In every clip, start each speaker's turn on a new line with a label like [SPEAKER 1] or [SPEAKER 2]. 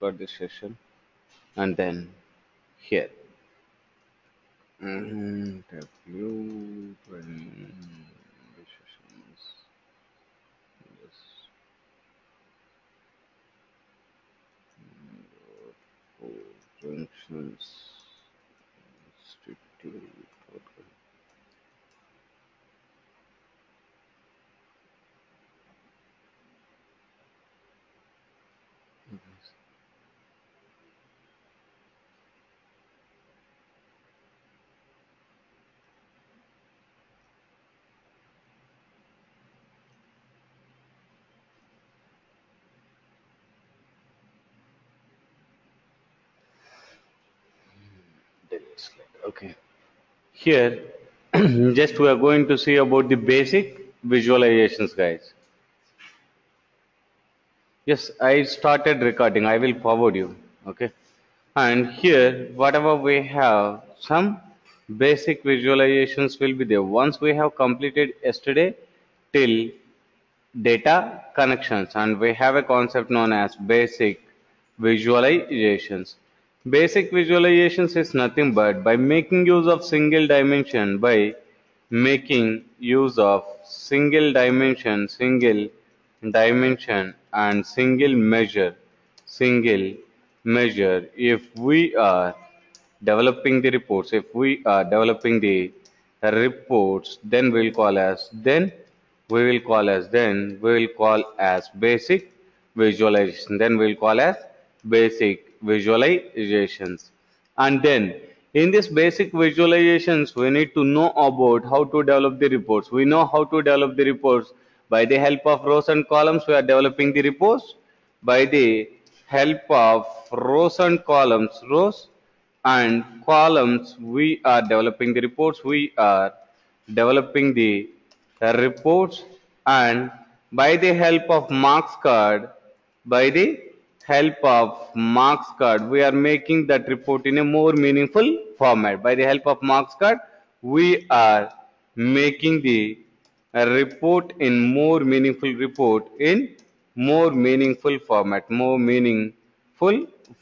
[SPEAKER 1] got this session and then here W when the sessions yes four junctions strictly delete slide. Okay, here just we are going to see about the basic visualizations, guys. Yes, I started recording. I will forward you. Okay. And here, whatever we have, some basic visualizations will be there. Once we have completed yesterday till data connections, and we have a concept known as basic visualizations. Basic visualizations is nothing but by making use of single dimension, by making use of single dimension and single measure. If we are developing the reports, if we are developing the reports, then we will call as basic visualization. Then we'll call as basic visualizations. And then in this basic visualizations, we need to know about how to develop the reports. We know how to develop the reports by the help of rows and columns. We are developing the reports by the help of rows and columns. We are developing the reports. We are developing the reports, and by the help of marks card, by the help of marks card, we are making that report in a more meaningful format. By the help of marks card, we are making the report in more meaningful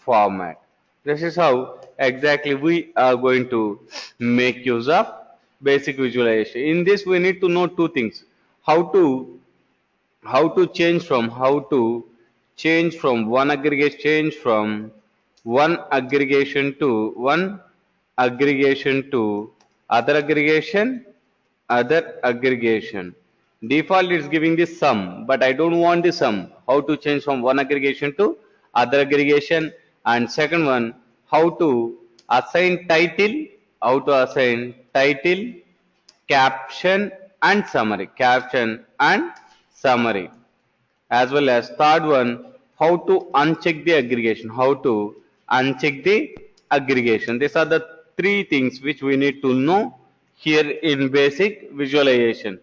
[SPEAKER 1] format. This is how exactly we are going to make use of basic visualization. In this, we need to know two things: how to change from one aggregation to other aggregation. Default is giving the sum, but I don't want the sum. How to change from one aggregation to other aggregation? And second one, how to assign title, how to assign title, caption and summary. As well as third one, how to uncheck the aggregation. These are the three things which we need to know here in basic visualization.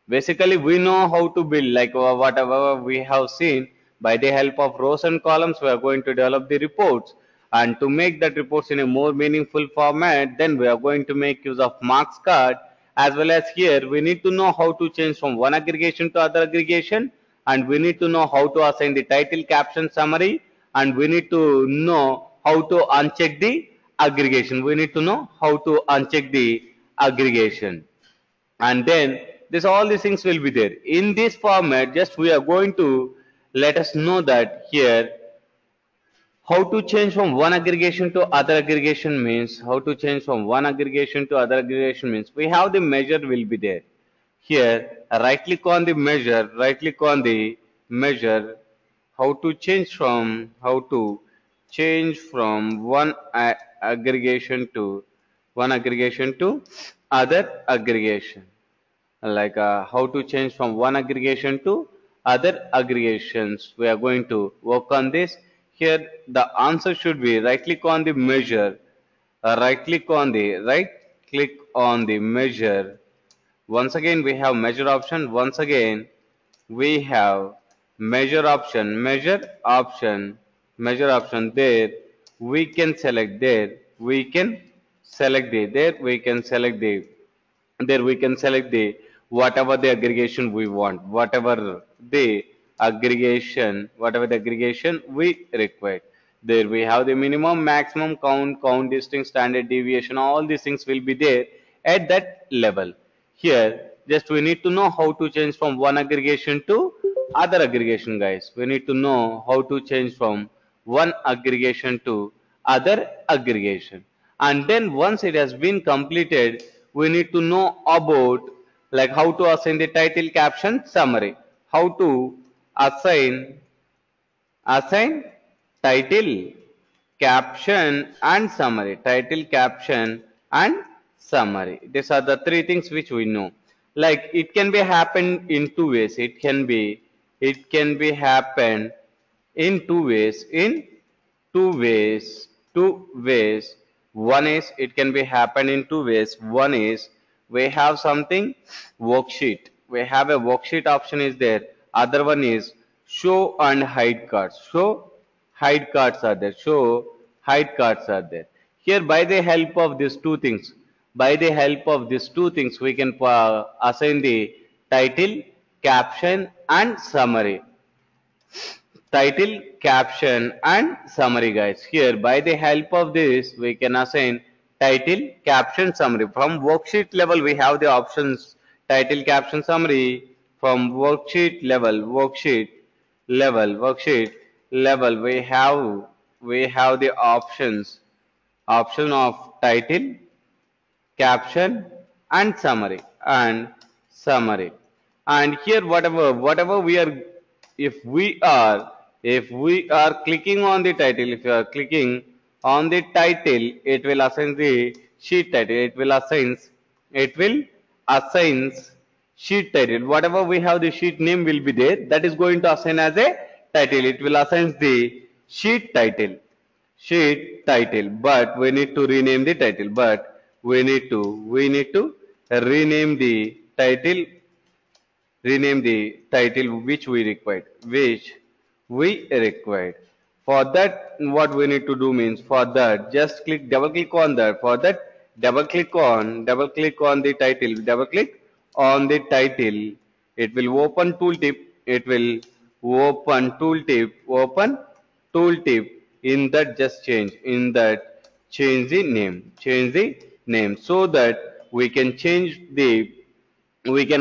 [SPEAKER 1] Basically, we know how to build, like whatever we have seen. By the help of rows and columns, we are going to develop the reports, and to make that reports in a more meaningful format, then we are going to make use of marks card. As well as here, we need to know how to change from one aggregation to other aggregation, and we need to know how to assign the title, caption, summary, and we need to know how to uncheck the aggregation. We need to know how to uncheck the aggregation. And then this all these things will be there in this format. Just we are going to let us know that here how to change from one aggregation to other aggregation means, we have the measure will be there. Here right click on the measure, how to change from one aggregation to other aggregation, like how to change from one aggregation to other aggregations. We are going to work on this. Here the answer should be right click on the measure, right click on the measure. Once again we have measure option. Once again we have measure option. There we can select, we can select the whatever the aggregation we want, whatever the aggregation we require. There we have the minimum, maximum, count, count distinct, standard deviation. All these things will be there at that level. Here, just we need to know how to change from one aggregation to other aggregation, guys. We need to know how to change from one aggregation to other aggregation. And then once it has been completed, we need to know about like how to assign the title, caption, summary. How to assign title, caption and summary. Title, caption and summary. These are the three things which we know. Like it can be happened in two ways. It can be happened in two ways. Two ways. One is it can be happen in two ways. One is we have something worksheet. We have a worksheet option is there. Other one is show and hide cards. Hide cards are there. Show hide cards are there. Here by the help of these two things, we can assign the title, caption and summary. Title, caption and summary, guys. Here by the help of this we can assign title, caption, summary. From worksheet level we have the options title, caption, summary. From worksheet level we have the option of title, caption and summary. And here whatever we are, if we are clicking on the title, if you are clicking on the title, it will assign the sheet title. It will assigns sheet title. Whatever we have, the sheet name will be there, that is going to assign as a title. It will assign the sheet title. But we need to rename the title. Rename the title which we required. For that, what we need to do means, for that just double click on that. For that, double click on the title. It will open tooltip. In that, just change the name so that we can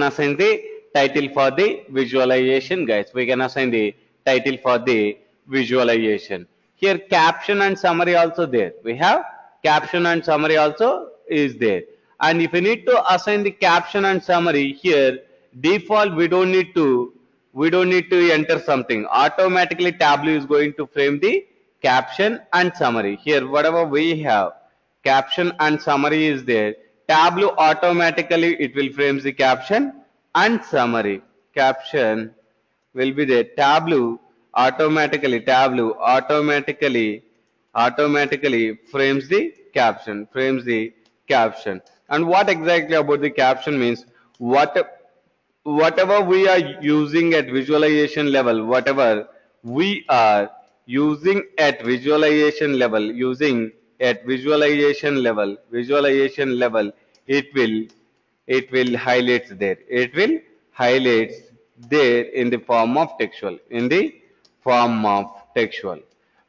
[SPEAKER 1] assign the title for the visualization, guys. We can assign the title for the visualization. Here caption and summary also there. We have caption and summary also is there. And if we need to assign the caption and summary, here default we don't need to enter something. Automatically Tableau is going to frame the caption and summary. Here whatever we have, caption and summary is there. Tableau automatically it will frame the caption and summary. Caption will be there. Tableau automatically frames the caption. And what exactly about the caption means, whatever we are using at visualization level, it will highlights there in the form of textual.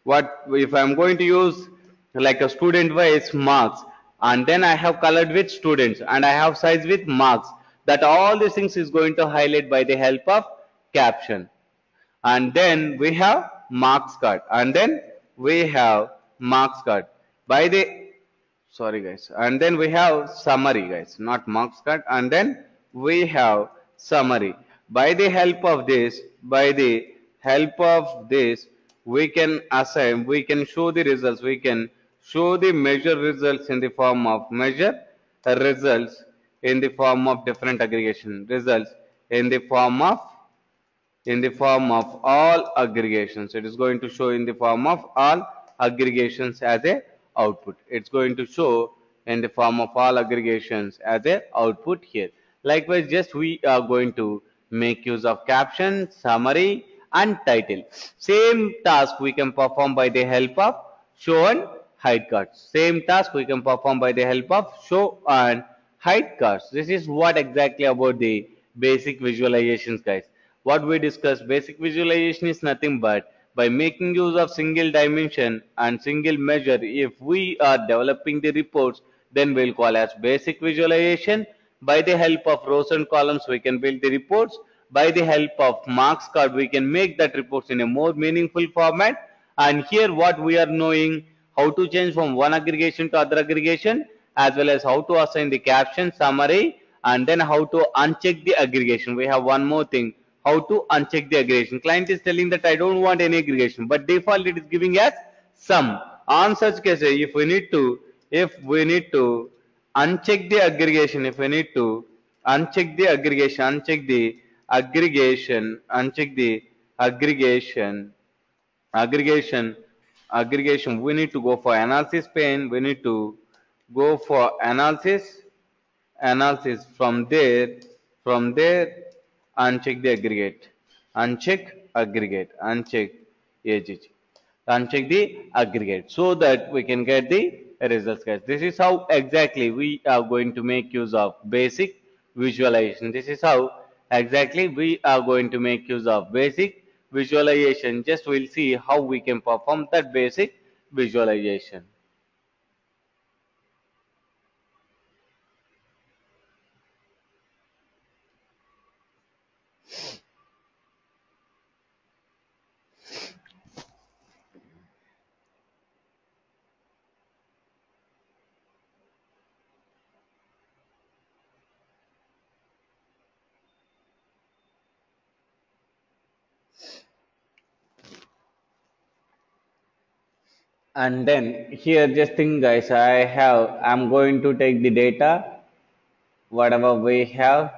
[SPEAKER 1] What if I'm going to use like a student wise marks, and then I have colored with students and I have size with marks, that all these things is going to highlight by the help of caption. And then we have marks card, by the sorry guys, and then we have summary, guys, not marks card. And then we have summary. By the help of this we can show the results. We can show the measure results in the form of different aggregation results in the form of all aggregations. It is going to show in the form of all aggregations as a output. It's going to show in the form of all aggregations as a output here. Likewise, just we are going to make use of caption, summary and title. Same task we can perform by the help of show and hide cards. This is what exactly about the basic visualizations, guys. What we discussed, basic visualization is nothing but by making use of single dimension and single measure, if we are developing the reports, then we'll call as basic visualization. By the help of rows and columns, we can build the reports. By the help of marks card, we can make that reports in a more meaningful format. And here what we are knowing, how to change from one aggregation to other aggregation, as well as how to assign the caption, summary, and then how to uncheck the aggregation. We have one more thing, how to uncheck the aggregation. Client is telling that I don't want any aggregation, but default it is giving as sum. On such cases, if we need to uncheck the aggregation, if we need to uncheck the aggregation, uncheck the aggregation aggregation, we need to go for analysis pane. We need to go for analysis. From there uncheck the aggregate, uncheck AGG, uncheck the aggregate, so that we can get the results, guys. This is how exactly we are going to make use of basic visualization. This is how exactly we are going to make use of basic visualization. Just we'll see how we can perform that basic visualization. And then here, just think, guys, I'm going to take the data, whatever we have,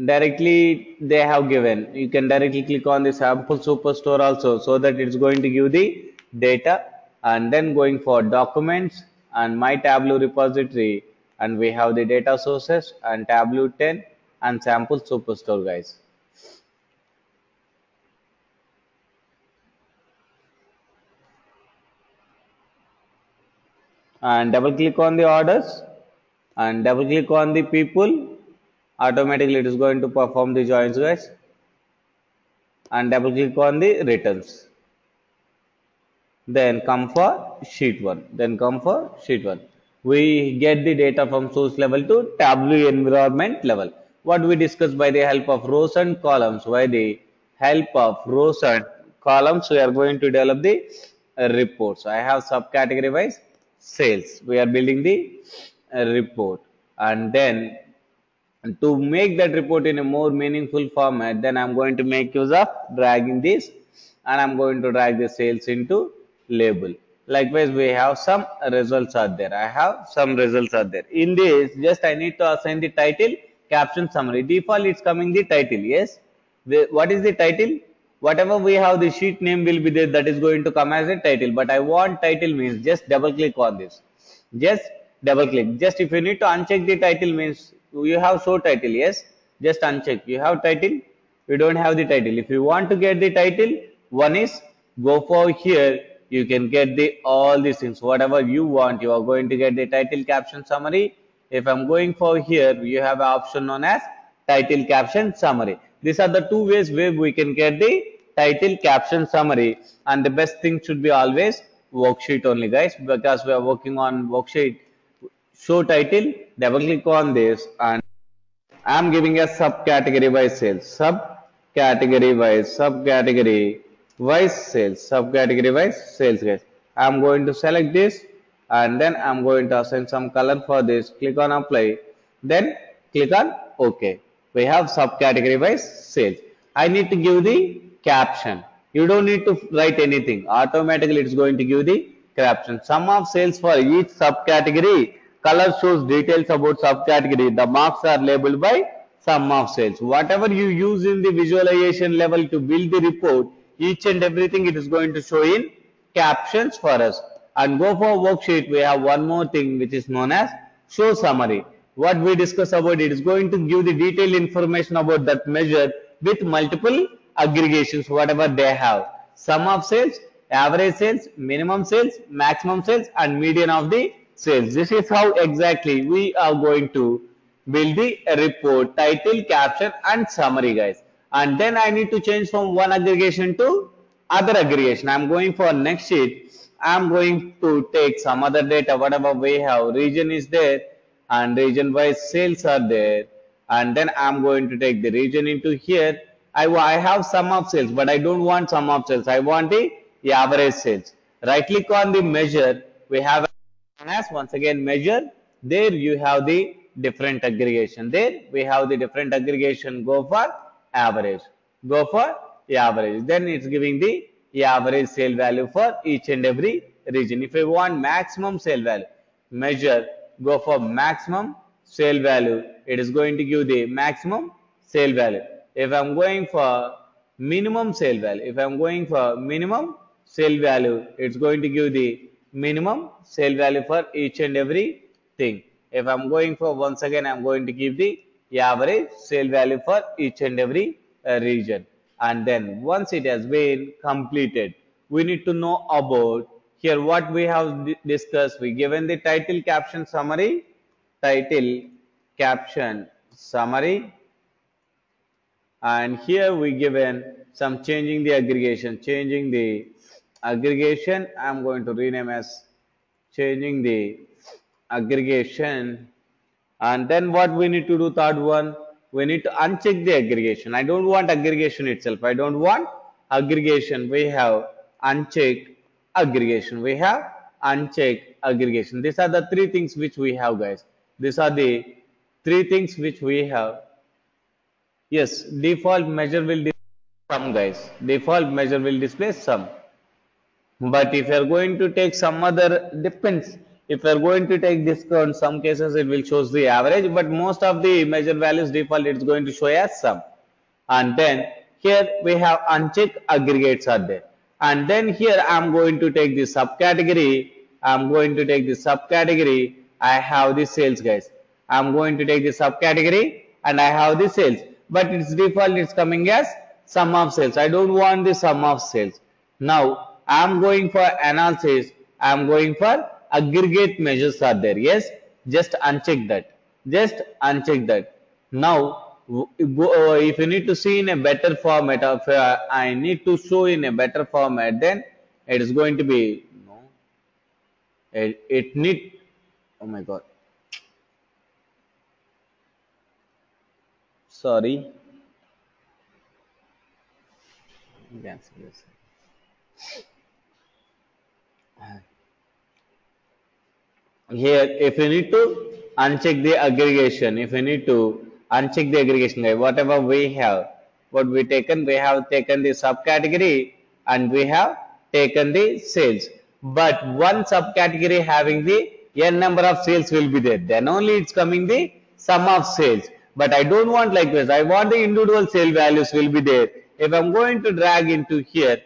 [SPEAKER 1] directly they have given. You can directly click on the sample superstore also, so that it's going to give the data. And then going for documents and my Tableau repository, and we have the data sources and Tableau 10 and sample superstore, guys. And double click on the orders and double click on the people. Automatically it is going to perform the joins, guys. And double click on the returns. Then come for sheet 1. We get the data from source level to Tableau environment level. What we discussed, by the help of rows and columns, we are going to develop the reports. I have subcategory wise sales. We are building the report, and then to make that report in a more meaningful format, then I'm going to make use of dragging this, and I'm going to drag the sales into label. Likewise, we have some results are there. In this, just I need to assign the title, caption, summary. Default it's coming the title. Yes. What is the title? Whatever we have, the sheet name will be there. That is going to come as a title. But I want title means just double click on this. Just double click. Just if you need to uncheck the title means you have show title. Yes. Just uncheck. You have title. You don't have the title. If you want to get the title, one is go for here. You can get the all these things, whatever you want. You are going to get the title, caption, summary. If I'm going for here, you have an option known as title, caption, summary. These are the two ways where we can get the title, caption, summary. And the best thing should be always worksheet only, guys, because we are working on worksheet. Show title, double click on this, and I'm giving a subcategory wise sales, subcategory wise sales, guys. I'm going to select this, and then I'm going to assign some color for this. Click on apply, then click on OK. We have subcategory wise sales. I need to give the caption. You don't need to write anything. Automatically it's going to give the caption. Sum of sales for each subcategory. Color shows details about subcategory. The marks are labeled by sum of sales. Whatever you use in the visualization level to build the report, each and everything it is going to show in captions for us. And go for worksheet, we have one more thing which is known as show summary. What we discuss about it is going to give the detailed information about that measure with multiple aggregations, whatever they have. Sum of sales, average sales, minimum sales, maximum sales, and median of the sales. This is how exactly we are going to build the report, title, caption, and summary, guys. and then I need to change from one aggregation to other aggregation. I'm going for next sheet. I'm going to take some other data, whatever we have. Region is there, and region wise sales are there, and then I'm going to take the region into here. I have sum of sales, but I don't want sum of sales. I want the average sales. Right click on the measure. We have as once again measure. There you have the different aggregation. There we have the different aggregation. Go for average. Go for the average. Then it's giving the average sale value for each and every region. If I want maximum sale value, measure, go for maximum sale value. It is going to give the maximum sale value. If I'm going for minimum sale value, if I'm going for minimum sale value, it's going to give the minimum sale value for each and every thing. If I'm going for, once again, I'm going to give the average sale value for each and every region. And then once it has been completed, we need to know about here what we have discussed. We given the title, caption, summary, title, caption, summary, and here we given some changing the aggregation. I'm going to rename as changing the aggregation. And then what we need to do, third one, we need to uncheck the aggregation. I don't want aggregation itself. I don't want aggregation. We have uncheck aggregation. We have uncheck aggregation. These are the three things which we have, guys. These are the three things which we have. Yes, default measure will display sum, guys. Default measure will display sum. But if you are going to take some other, depends. If you are going to take discount, some cases it will show the average, but most of the measure values default it's going to show as sum. And then here we have unchecked aggregates are there. And then here I am going to take the subcategory. I have the sales, guys. I am going to take the subcategory and I have the sales. But its default it's coming as sum of sales. I don't want the sum of sales. Now I am going for analysis. I am going for aggregate measures are there. Yes, just uncheck that. Now if you need to see in a better format, or if I need to show in a better format, then it is going to be it need, oh my god, sorry, cancel this. Here if you need to uncheck the aggregation, whatever we have, what we taken, we have taken the subcategory and we have taken the sales, but one subcategory having the n number of sales will be there, then only it's coming the sum of sales. But I don't want like this. I want the individual sale values will be there. If I'm going to drag into here,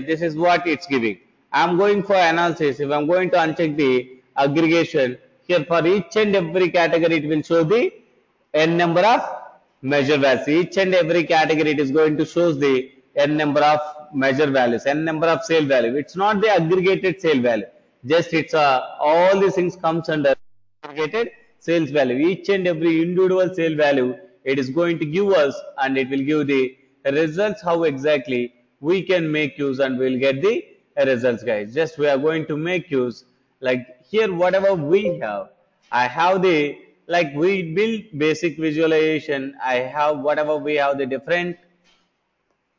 [SPEAKER 1] this is what it's giving. I'm going for analysis. If I'm going to uncheck the aggregation, here for each and every category it will show the n number of measure values. Each and every category it is going to show the n number of measure values, n number of sale value. It's not the aggregated sale value. Just it's all these things comes under aggregated sales value. Each and every individual sale value it is going to give us, and it will give the results how exactly we can make use and we'll get the results, guys. Just we are going to make use like here whatever we have. I have the, like we build basic visualization. I have whatever we have, the different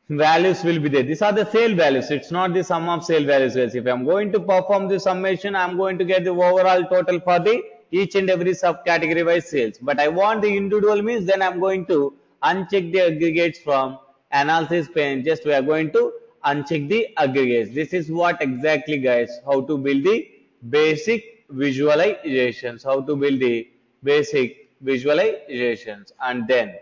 [SPEAKER 1] values will be there. These are the sale values. It's not the sum of sale values, guys. If I'm going to perform the summation, I'm going to get the overall total for the each and every subcategory wise sales. But I want the individual means, then I'm going to uncheck the aggregates from analysis pane. Just we are going to uncheck the aggregates. This is what exactly, guys, how to build the basic visualizations, and then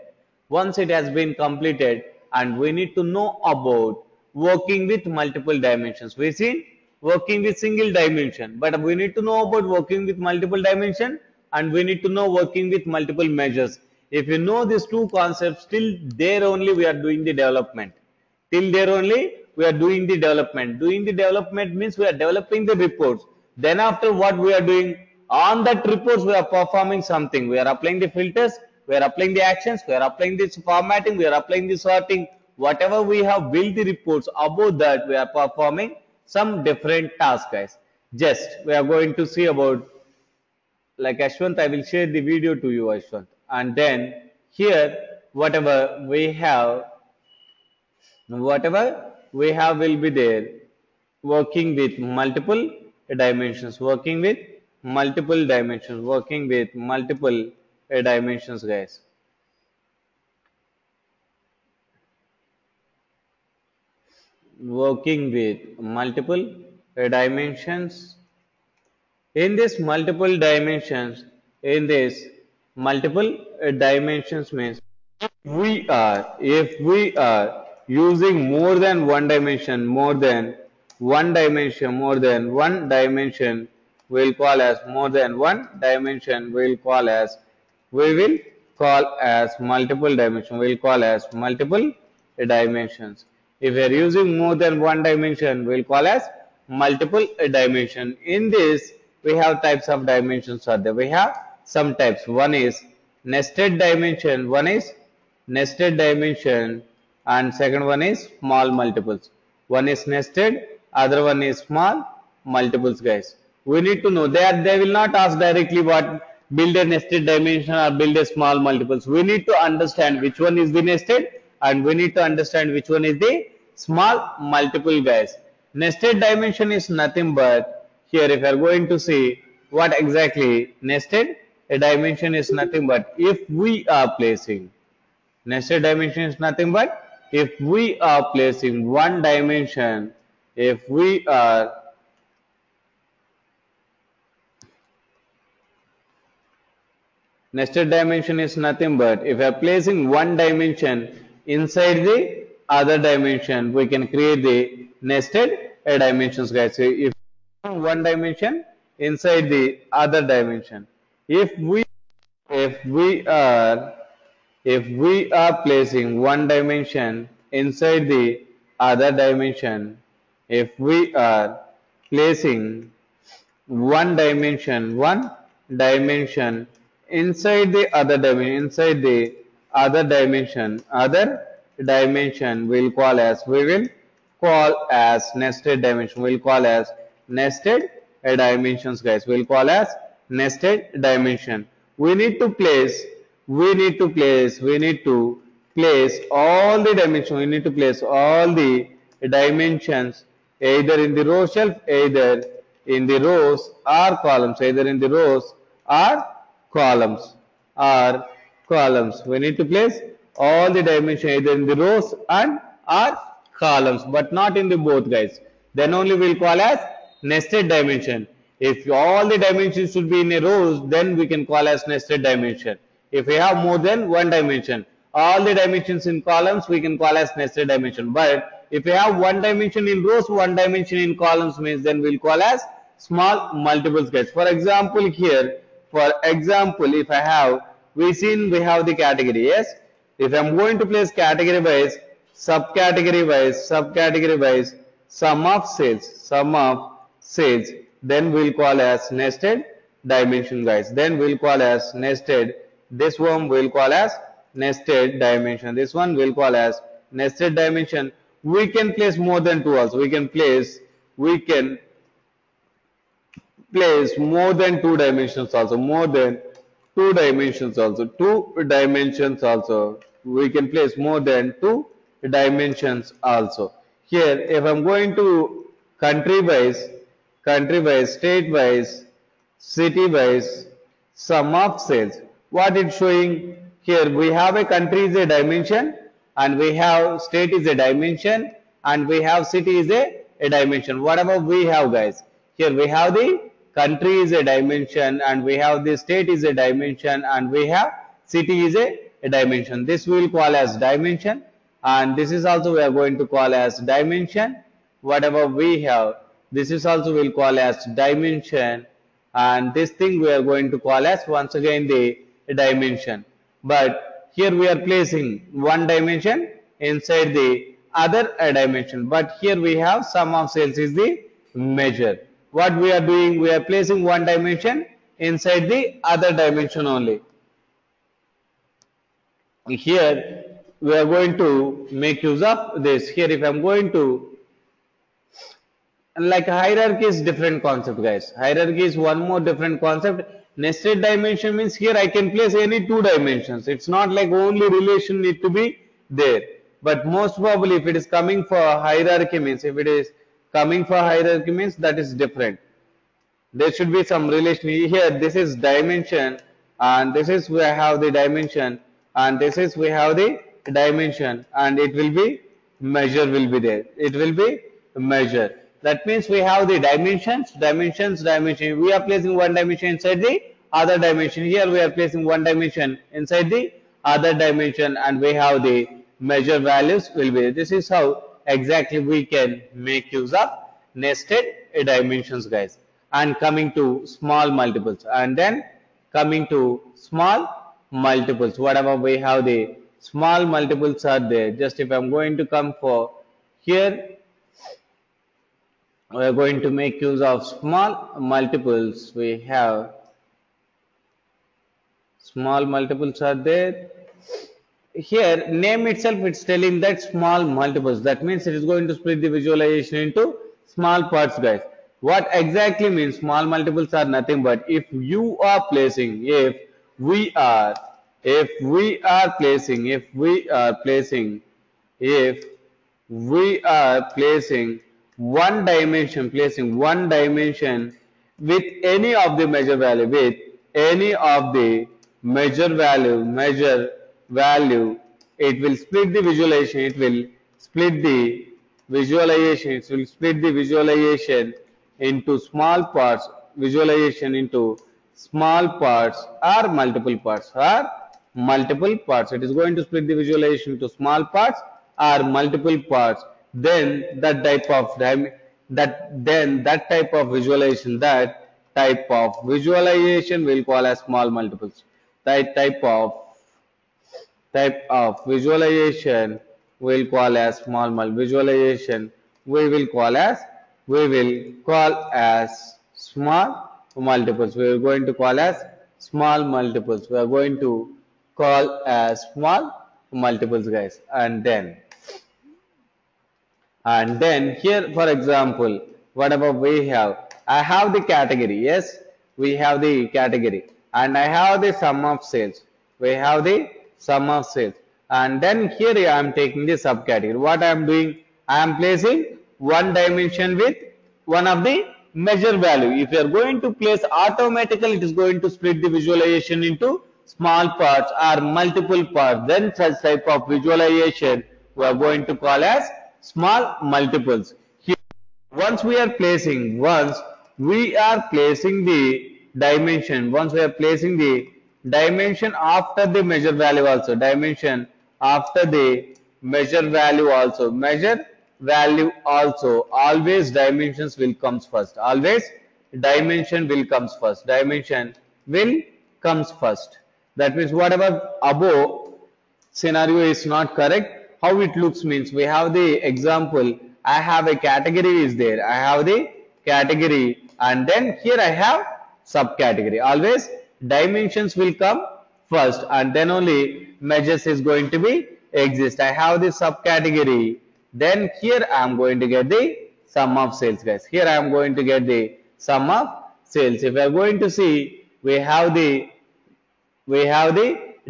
[SPEAKER 1] once it has been completed, and we need to know about working with multiple dimensions. We've seen working with single dimension, but we need to know about working with multiple dimension, and we need to know working with multiple measures. If you know these two concepts, till there only we are doing the development. Doing the development means we are developing the reports. Then after what we are doing on that reports, we are performing something. We are applying the filters, we are applying the actions, we are applying this formatting, we are applying the sorting. Whatever we have built the reports about that, we are performing some different tasks, guys. Just we are going to see about, like Ashwant, I will share the video to you, Ashwant. And then here, whatever we have will be there, working with multiple dimensions, working with multiple dimensions, guys. Working with multiple dimensions. In this multiple dimensions means if we are using more than one dimension, we'll call as more than one dimension, we will call as multiple dimension, we'll call as multiple dimensions. If we are using more than one dimension, we'll call as multiple dimension. In this, we have types of dimensions are there. We have some types. One is nested dimension, and second one is small multiples. One is nested, other one is small multiples, guys. We need to know that they will not ask directly what build a nested dimension or build a small multiples. We need to understand which one is the nested and we need to understand which one is the small multiple, guys. Nested dimension is nothing but, here if you are going to see what exactly nested a dimension is nothing but, if we are placing nested dimension is nothing but if we are placing one dimension, if we are nested dimension is nothing but if we are placing one dimension inside the other dimension, we can create the nested dimensions, guys. So if one dimension inside the other dimension, if we are placing one dimension inside the other dimension, if we are placing one dimension inside the other dimension, we will call as nested dimension. We'll call as nested dimensions, guys. We'll call as nested dimension. We need to place all the dimensions. We need to place all the dimensions either in the row shelf, either in the rows or columns, We need to place all the dimensions either in the rows and or columns, but not in the both, guys. Then only we'll call as nested dimension. If all the dimensions should be in a rows, then we can call as nested dimension. If we have more than one dimension, all the dimensions in columns, we can call as nested dimension. But if we have one dimension in rows, one dimension in columns means, then we'll call as small multiples, guys. For example, here, if I have, we have the category, yes. If I'm going to place category wise, subcategory wise, sum of sales, then we'll call as nested dimension, guys. Then we'll call as nested. This one we'll call as nested dimension. This one we'll call as nested dimension. We can place more than two also. We can place more than two dimensions also. Two dimensions also. We can place more than two dimensions also. Here, if I'm going to country wise, state wise, city wise, sum of sales, what it's showing here, we have a country is a dimension, and we have state is a dimension, and we have city is a dimension. Whatever we have, guys, here we have the country is a dimension, and we have the state is a dimension, and we have city is a dimension. This we will call as dimension, and this is also we are going to call as dimension. Whatever we have, this is also we will call as dimension, and this thing we are going to call as once again the dimension. But here we are placing one dimension inside the other dimension, but here we have sum of sales is the measure. What we are doing, we are placing one dimension inside the other dimension only. here we are going to make use of this. Here if I'm going to, like, hierarchy is different concept, guys. Hierarchy is one more different concept. Nested dimension means here I can place any two dimensions. It's not like only relation need to be there. But most probably if it is coming for hierarchy means, if it is coming for hierarchy means, that is different. There should be some relation here. This is dimension, and this is we have the dimension, and this is we have the dimension, and it will be measure will be there. It will be measure. That means we have the dimension. We are placing one dimension inside the other dimension. Here we are placing one dimension inside the other dimension, and we have the measure values will be. This is how exactly we can make use of nested dimensions, guys. And coming to small multiples, and then coming to small multiples, whatever we have the small multiples are there. Just if I'm going to come for here, we are going to make use of small multiples. We have small multiples are there. Here name itself, it's telling that small multiples. That means it is going to split the visualization into small parts, guys. What exactly means small multiples are nothing but if you are placing, we are if we are placing if we are placing if we are placing one dimension with any of the measure value, with any of the measure value, it will split the visualization, it will split the visualization into small parts, multiple parts. It is going to split the visualization into small parts or multiple parts. Then that type of visualization will call as small multiples. That type of visualization will call as small visualization we will call as small multiples. We are going to call as small multiples. We are going to call as small multiples, guys. And then here, for example, whatever we have, I have the category. Yes, we have the category, and I have the sum of sales. We have the sum of sales, and then here I am taking the subcategory. What I am doing, I am placing one dimension with one of the measure value. If you are going to place automatically, it is going to split the visualization into small parts or multiple parts. Then such type of visualization we are going to call as small multiples. Here, once we are placing the dimension, after the measure value also, always dimensions will comes first. Dimension will comes first. That means whatever above scenario is not correct, how it looks means, we have the example, I have a category is there, I have the category, and then here I have subcategory. Always dimensions will come first, and then only measures is going to be exist. I have the subcategory, then here I am going to get the sum of sales, guys. Here I am going to get the sum of sales. If we are going to see, we have the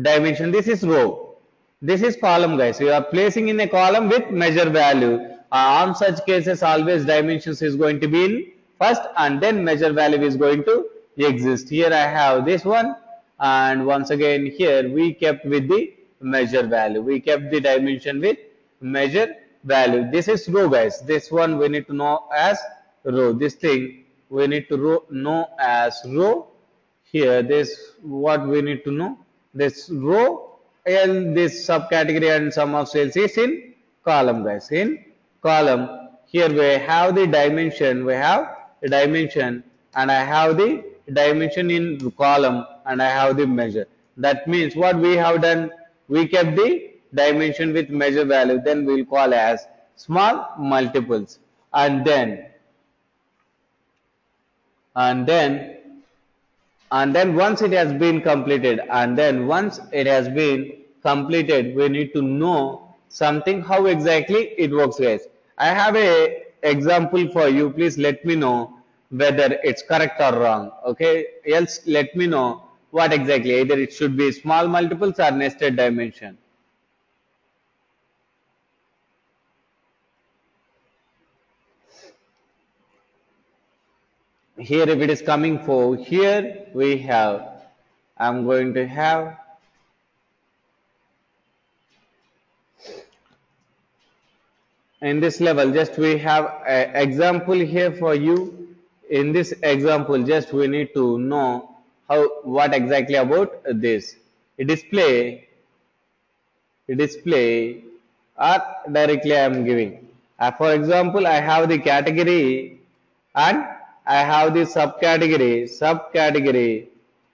[SPEAKER 1] dimension. This is row, this is column, guys. You are placing in a column with measure value. On such cases, always dimensions is going to be in first, and then measure value is going to exist. Here I have this one, and once again here we kept with the measure value. We kept the dimension with measure value. This is row, guys. This one we need to know as row. This thing we need to know as row. Here, this what we need to know. This row and this subcategory and sum of sales is in column, guys. In column, here we have the dimension. We have the dimension, and I have the dimension in column, and I have the measure. That means what we have done, we kept the dimension with measure value. Then we will call as small multiples, and then once it has been completed, and then once it has been completed, we need to know something how exactly it works, guys. I have a example for you. Please let me know whether it's correct or wrong. Okay, else let me know what exactly. Either it should be small multiples or nested dimension. Here, if it is coming for here, we have. I'm going to have in this level. Just we have an example here for you. In this example, just we need to know how what exactly about this. A display or directly I am giving. For example, I have the category and I have the subcategory,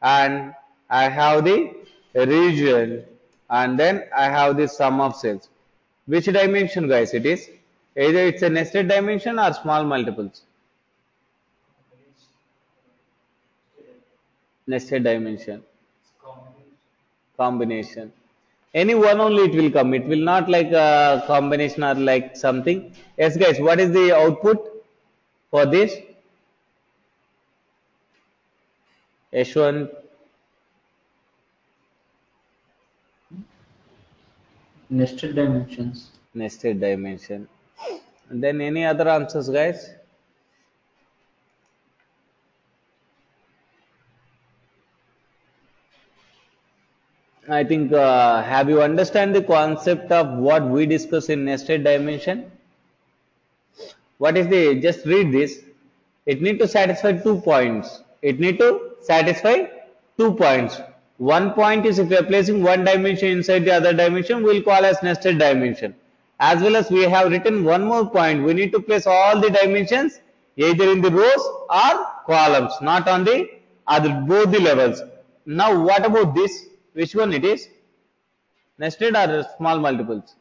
[SPEAKER 1] and I have the region, and then I have the sum of cells. Which dimension, guys, it is? Either it's a nested dimension or small multiples. Nested dimension. Combination. Any one only it will come. It will not like a combination or like something. Yes, guys, what is the output for this? H1
[SPEAKER 2] Nested dimensions.
[SPEAKER 1] nested dimension. And then any other answers, guys? I think have you understand the concept of what we discuss in nested dimension? What is the just read this? It need to satisfy 2 points. It need to satisfy 2 points. One point is if we are placing one dimension inside the other dimension, we'll call as nested dimension. As well as we have written one more point. We need to place all the dimensions either in the rows or columns, not on the other both the levels. Now what about this? Which one it is? Nested or small multiples?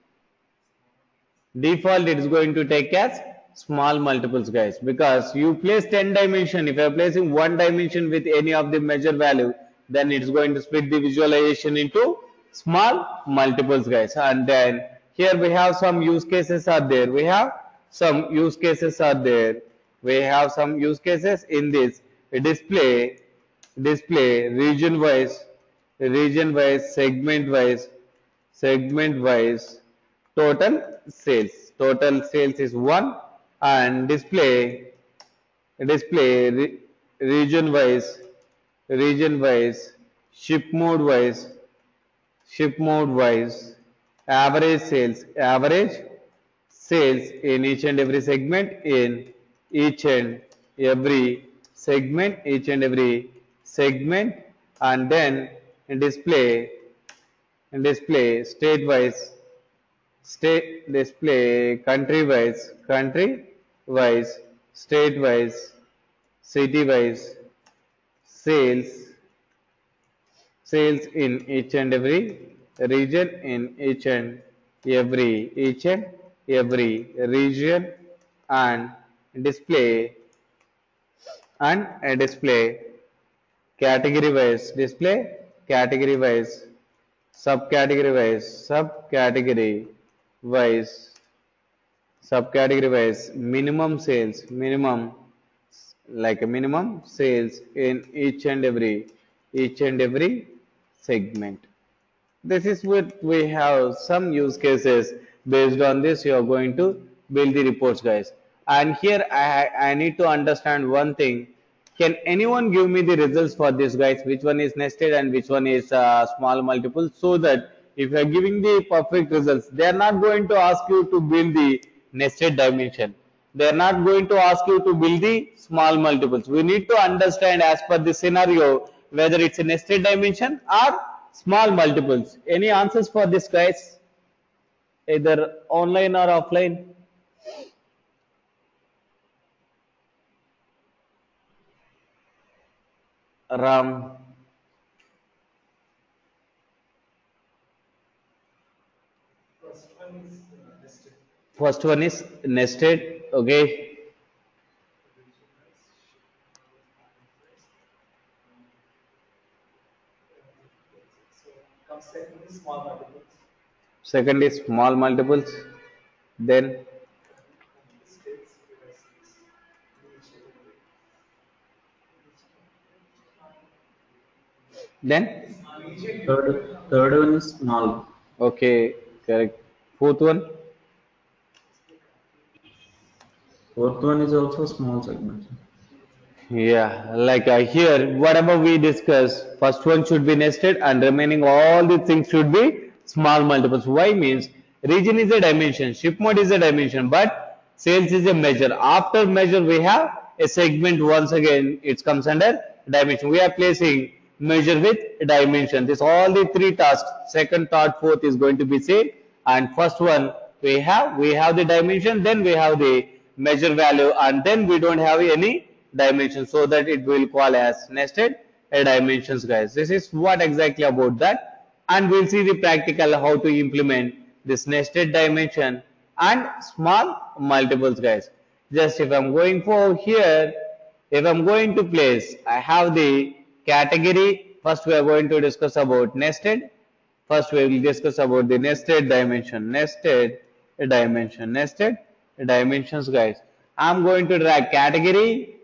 [SPEAKER 1] Default it is going to take as small multiples, guys, because you place 10 dimension. If you are placing one dimension with any of the measure value, then it's going to split the visualization into small multiples, guys. And then here we have some use cases are there. We have some use cases are there. We have some use cases in this display region wise, segment wise total sales is 1, and display region wise ship mode wise average sales in each and every segment each and every segment, and then display state wise state display country wise state wise city wise sales in each and every region in each and every region, and display display display category wise subcategory wise minimum like a minimum sales in each and every segment. This is what we have some use cases. Based on this you are going to build the reports, guys. And here I need to understand one thing. Can anyone give me the results for this, guys? Which one is nested and which one is small multiple, so that if you are giving the perfect results, they are not going to ask you to build the nested dimension. They are not going to ask you to build the small multiples. We need to understand as per the scenario whether it's a nested dimension or small multiples. Any answers for this, guys? Either online or offline? Ram. First one is nested. Okay. Second is small multiples. Then then
[SPEAKER 2] Third one is small.
[SPEAKER 1] okay, correct. Fourth one.
[SPEAKER 2] Fourth one is also small segment.
[SPEAKER 1] Yeah, like here, whatever we discuss, first one should be nested and remaining all the things should be small multiples. Why means region is a dimension, ship mode is a dimension, but sales is a measure. After measure, we have a segment once again, it comes under dimension. We are placing measure with dimension. This all the three tasks, second, third, fourth is going to be same. And first one we have the dimension, then we have the measure value, and then we don't have any dimension, so that it will call as nested dimensions, guys. This is what exactly about that, and we'll see the practical how to implement this nested dimension and small multiples, guys. Just if I'm going for here, if I'm going to place, I have the category. First we are going to discuss about nested. First we will discuss about the nested dimension. Nested dimensions, guys. I'm going to drag category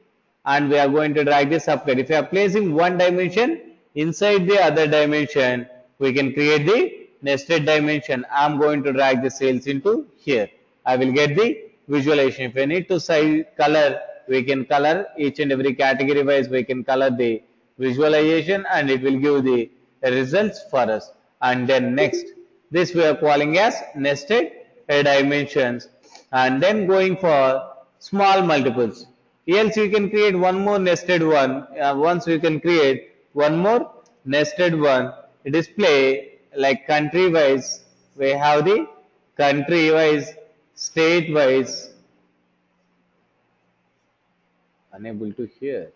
[SPEAKER 1] and we are going to drag the subcategory. If you are placing one dimension inside the other dimension, we can create the nested dimension. I'm going to drag the sales into here. I will get the visualization. If I need to size color, we can color each and every category wise. We can color the visualization and it will give the results for us. And then next, this we are calling as nested dimensions, and then going for small multiples. Else you can create one more nested one. Once we can create one more nested one, display like country wise. We have the country wise, state wise. Unable to hear.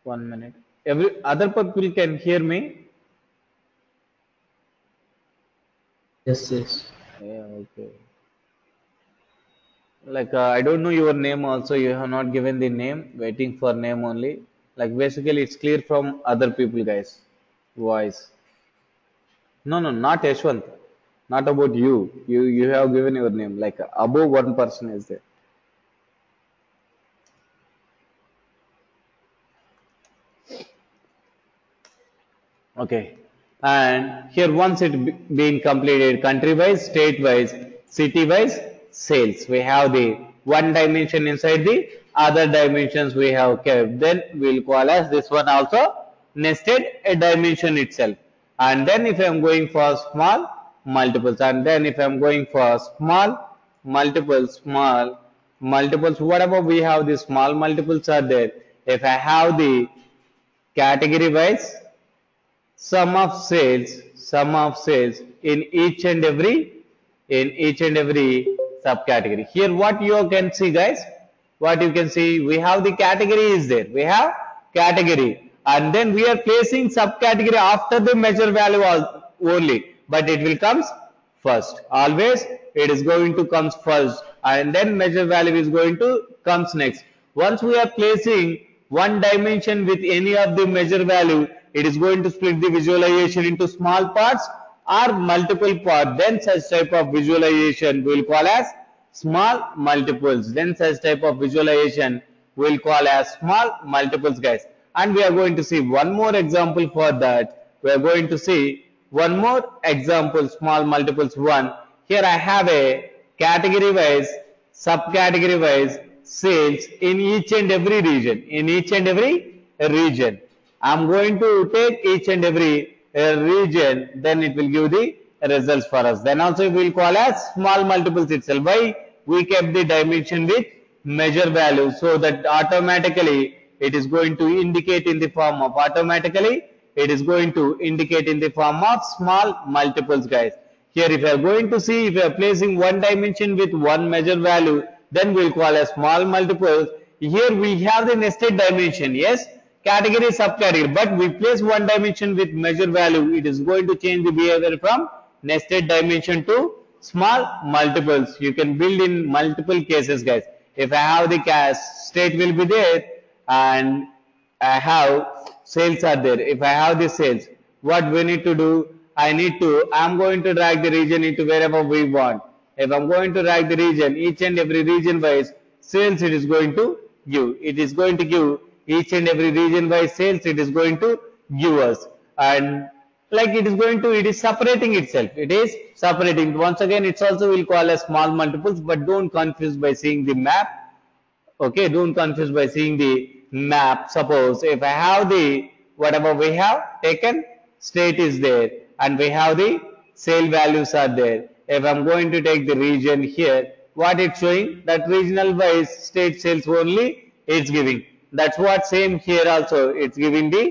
[SPEAKER 1] One minute. Every other people can hear me.
[SPEAKER 2] Yes, yes.
[SPEAKER 1] Yeah, okay. Like I don't know your name also. You have not given the name. Waiting for name only. Like basically, it's clear from other people, guys. Voice. No, no, not Yashwant. Not about you. You have given your name. Like above one person is there. Okay. And here once it been completed country wise, state wise, city wise, sales. We have the one dimension inside the other dimensions we have kept. Then we'll call as this one also nested a dimension itself. And then if I'm going for small multiples, and then if I'm going for small multiples, whatever we have, the small multiples are there. If I have the category wise, sum of sales in each and every subcategory. Here what you can see, guys, what you can see, we have the category is there, we have category, and then we are placing subcategory after the measure value only, but it will comes first. Always it is going to comes first, and then measure value is going to comes next. Once we are placing one dimension with any of the measure value, it is going to split the visualization into small parts or multiple parts. Then such type of visualization we will call as small multiples. Then such type of visualization we will call as small multiples, guys. And we are going to see one more example for that. We are going to see one more example, small multiples one. Here I have a category wise, subcategory wise sales in each and every region. I'm going to take each and every region, then it will give the results for us. Then also we will call as small multiples itself. Why? We kept the dimension with measure value, so that automatically it is going to indicate in the form of small multiples, guys. Here if you are going to see, if you are placing one dimension with one measure value, then we will call as small multiples. Here we have the nested dimension, yes, category, subcategory, but we place one dimension with measure value, it is going to change the behavior from nested dimension to small multiples. You can build in multiple cases, guys. If I have the state will be there, and I have sales are there. If I have the sales, what we need to do? I'm going to drag the region into wherever we want. If I'm going to drag the region, each and every region wise sales it is going to give. It is going to give each and every region wise sales it is going to give us. And like it is separating itself. It is separating. Once again, it's also will call as small multiples, but don't confuse by seeing the map. Okay, don't confuse by seeing the map. Suppose if I have the whatever we have taken, state is there, and we have the sale values are there. If I'm going to take the region here, what it's showing that regional wise state sales only it's giving. That's what same here also. It's giving the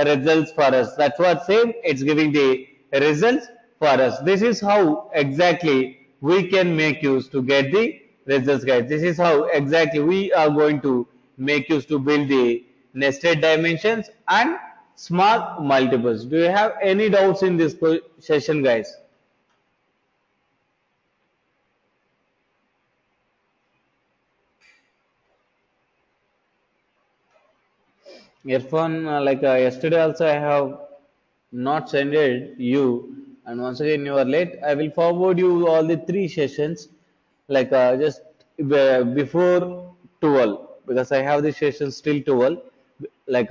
[SPEAKER 1] results for us. That's what same. It's giving the results for us. This is how exactly we can make use to get the results, guys. This is how exactly we are going to make use to build the nested dimensions and small multiples. Do you have any doubts in this session, guys? Irfan, yesterday also I have not sent it you, and once again you are late. I will forward you all the three sessions, just before 12, because I have the sessions till 12.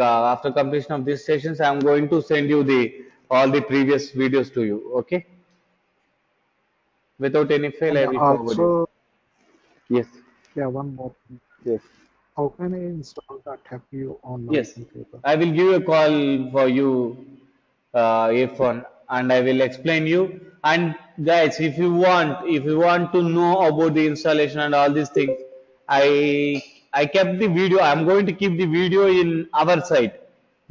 [SPEAKER 1] After completion of these sessions, I am going to send you the all the previous videos to you. Okay, without any fail,
[SPEAKER 3] And
[SPEAKER 1] I will forward you.
[SPEAKER 3] also,
[SPEAKER 1] Yes,
[SPEAKER 3] yeah, one more thing.
[SPEAKER 1] yes.
[SPEAKER 3] How can I install the TAPU on my
[SPEAKER 1] Yes,
[SPEAKER 3] computer?
[SPEAKER 1] I will give you a call for you, Irfan, and I will explain you. And guys, if you want to know about the installation and all these things, I kept the video. I'm going to keep the video in our site.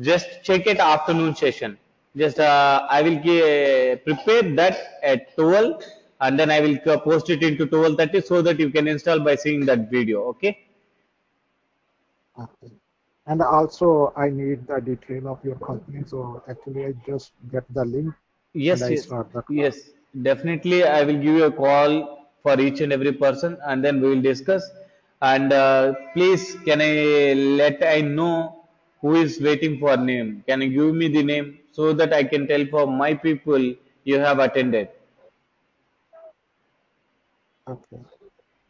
[SPEAKER 1] Just check it afternoon session. Just I will prepare that at 12, and then I will post it into 12:30 so that you can install by seeing that video. Okay.
[SPEAKER 3] Okay. And also, I need the detail of your company. So actually, I just get the link and
[SPEAKER 1] Yes,
[SPEAKER 3] I
[SPEAKER 1] yes,
[SPEAKER 3] start the class.
[SPEAKER 1] yes. Definitely, I will give you a call for each and every person, and then we will discuss. And please, can I know who is waiting for name? Can you give me the name so that I can tell for my people you have attended?
[SPEAKER 3] Okay.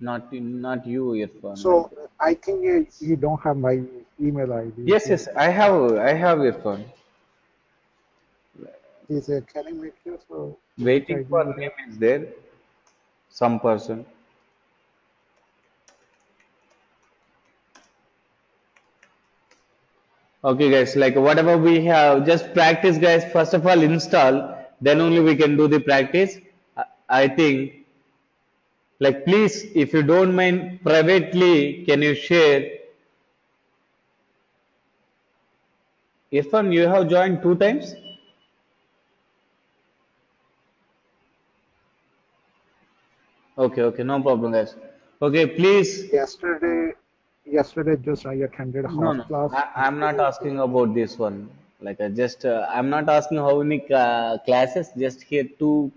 [SPEAKER 1] Not you, Irfan.
[SPEAKER 3] So I think you don't have my email ID.
[SPEAKER 1] Yes,
[SPEAKER 3] So
[SPEAKER 1] yes, I have Irfan.
[SPEAKER 3] can I make you so link
[SPEAKER 1] Waiting
[SPEAKER 3] ID
[SPEAKER 1] for
[SPEAKER 3] with that?
[SPEAKER 1] name is there, some person. Okay, guys, like whatever we have, just practice, guys. First of all, install, then only we can do the practice. I think, please, if you don't mind, privately, can you share? Irfan, you have joined 2 times? Okay, okay, no problem, guys. Okay, please.
[SPEAKER 3] Yesterday just I attended
[SPEAKER 1] No,
[SPEAKER 3] half
[SPEAKER 1] no,
[SPEAKER 3] class.
[SPEAKER 1] I'm not asking about this one. I'm not asking how many classes. Just here, two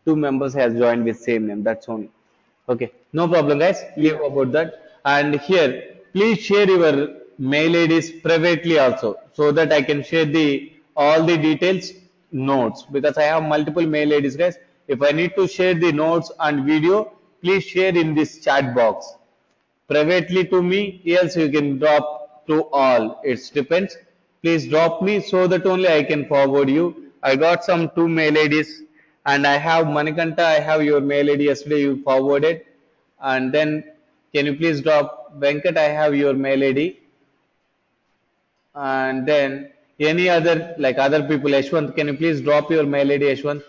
[SPEAKER 1] members has joined with same name. That's only. Okay, no problem, guys. Leave
[SPEAKER 3] Yeah.
[SPEAKER 1] about that. And here, please share your mail IDs privately also, so that I can share the all the details notes, because I have multiple mail IDs, guys. If I need to share the notes and video, please share in this chat box privately to me, else you can drop to all. It depends. Please drop me so that only I can forward you. I got some two mail IDs, and I have Manikanta, I have your mail ID yesterday you forwarded. And then can you please drop Venkat, I have your mail ID. And then any other, like other people, Ashwant, can you please drop your mail ID, Ashwant?